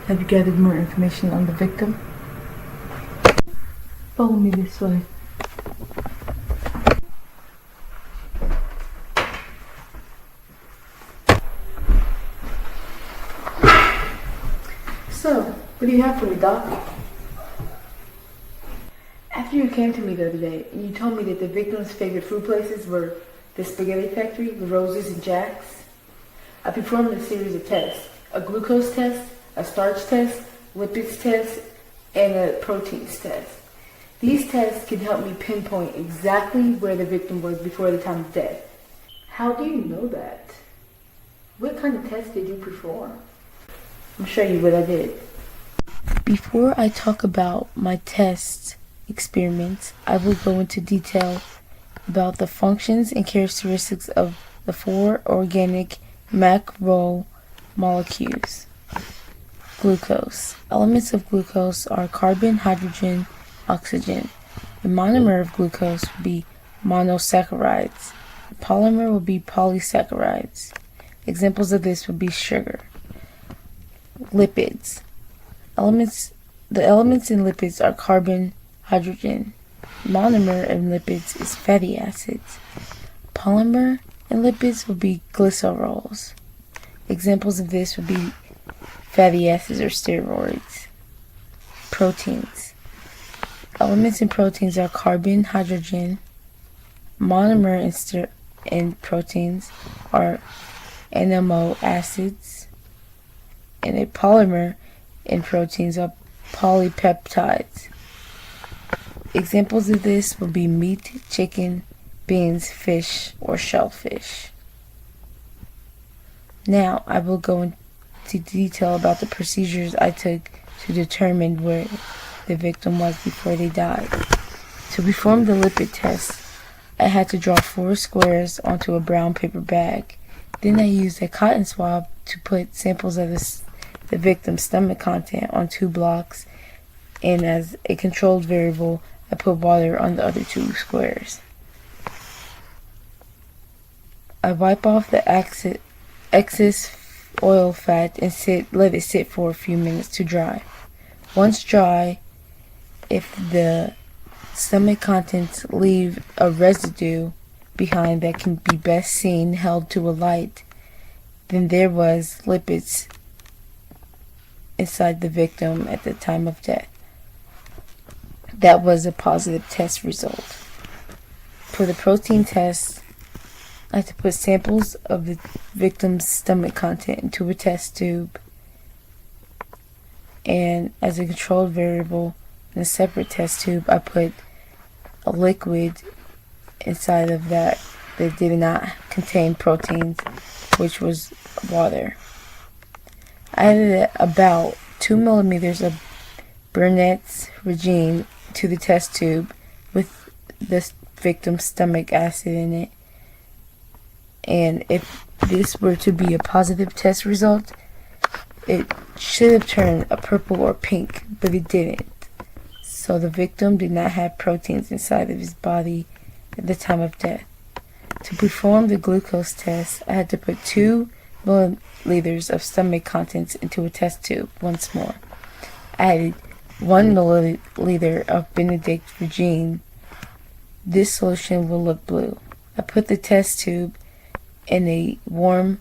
Have you gathered more information on the victim? Follow me this way. So, what do you have for me, Doc? After you came to me the other day and you told me that the victim's favorite food places were the Spaghetti Factory, the Roses, and Jack's, I performed a series of tests. A glucose test, a starch test, lipids test, and a proteins test. These tests can help me pinpoint exactly where the victim was before the time of death. How do you know that? What kind of test did you perform? I'll show you what I did. Before I talk about my test experiments, I will go into detail about the functions and characteristics of the 4 organic macromolecules. Glucose. Elements of glucose are carbon, hydrogen, oxygen. The monomer of glucose would be monosaccharides. The polymer would be polysaccharides. Examples of this would be sugar. Lipids. The elements in lipids are carbon, hydrogen. Monomer in lipids is fatty acids. Polymer in lipids would be glycerols. Examples of this would be fatty acids or steroids. Proteins. Elements in proteins are carbon, hydrogen. Monomer in proteins are amino acids. And a polymer in proteins are polypeptides. Examples of this would be meat, chicken, beans, fish, or shellfish. Now I will go into detail about the procedures I took to determine where the victim was before they died. To perform the lipid test, I had to draw 4 squares onto a brown paper bag. Then I used a cotton swab to put samples of the victim's stomach content on 2 blocks, and as a controlled variable, I put water on the other 2 squares. I wipe off the excess oil fat and let it sit for a few minutes to dry. Once dry, if the stomach contents leave a residue behind that can be best seen held to a light, then there was lipids inside the victim at the time of death. That was a positive test result. For the protein test, I had to put samples of the victim's stomach content into a test tube, and as a controlled variable in a separate test tube, I put a liquid inside of that did not contain proteins, which was water. I added about 2 millimeters of Burnett's regine to the test tube with the victim's stomach acid in it. And if this were to be a positive test result, it should have turned a purple or pink, but it didn't. So the victim did not have proteins inside of his body at the time of death. To perform the glucose test, I had to put 2 milliliters of stomach contents into a test tube once more. I added 1 milliliter of Benedict regine, this solution will look blue. I put the test tube in a warm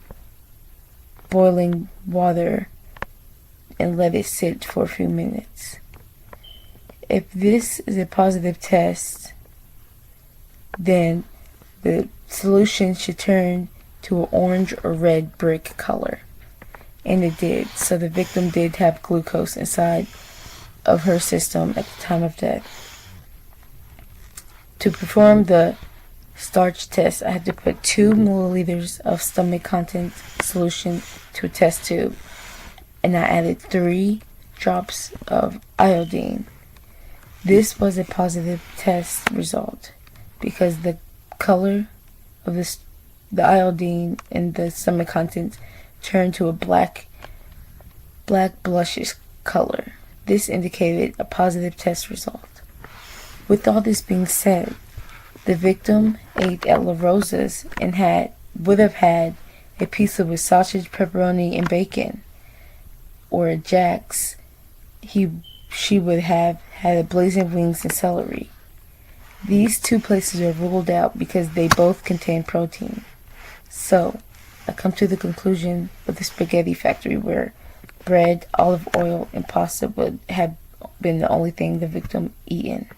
boiling water and let it sit for a few minutes. If this is a positive test, then the solution should turn to an orange or red brick color. And it did. So the victim did have glucose inside of her system at the time of death. To perform the starch test, I had to put 2 milliliters of stomach content solution to a test tube, and I added 3 drops of iodine. This was a positive test result because the color of the iodine in the stomach contents turned to a black blushish color. This indicated a positive test result. With all this being said, the victim ate at La Rosa's and would have had a pizza with sausage, pepperoni, and bacon, or at Jack's, she would have had a blazing wings and celery. These 2 places are ruled out because they both contain protein. So, I come to the conclusion of the spaghetti factory where bread, olive oil, and pasta would have been the only thing the victim eaten.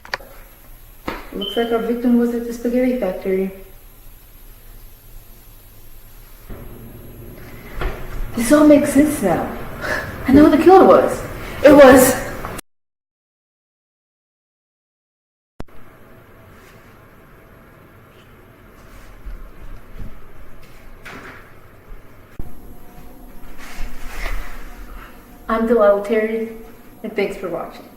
Looks like our victim was at the spaghetti factory. This all makes sense now. I know what the killer was. It was... I'm Delilah Terry, and thanks for watching.